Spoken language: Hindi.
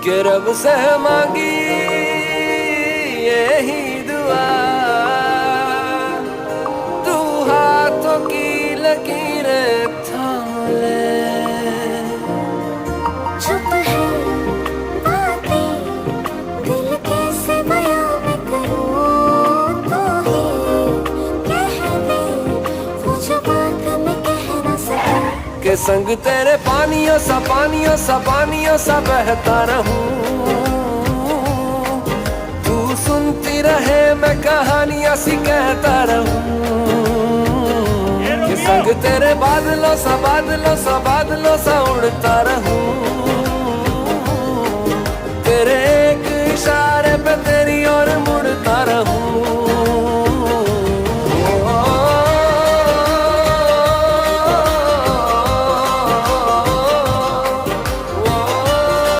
कि रब से मांगी यही दुआ, तू हाथों की लकीरें थाम ले। चुप है बातें, दिल कैसे बयां मैं करूं, तू ही कह दे वो जो बात मैं कह ना सकूं। के संग तेरे पानियों सा बहता रहूं, तू सुनती रहे मैं कहानियां सी कहता रहूं। के संग तेरे बादलों सा उड़ता रहूं,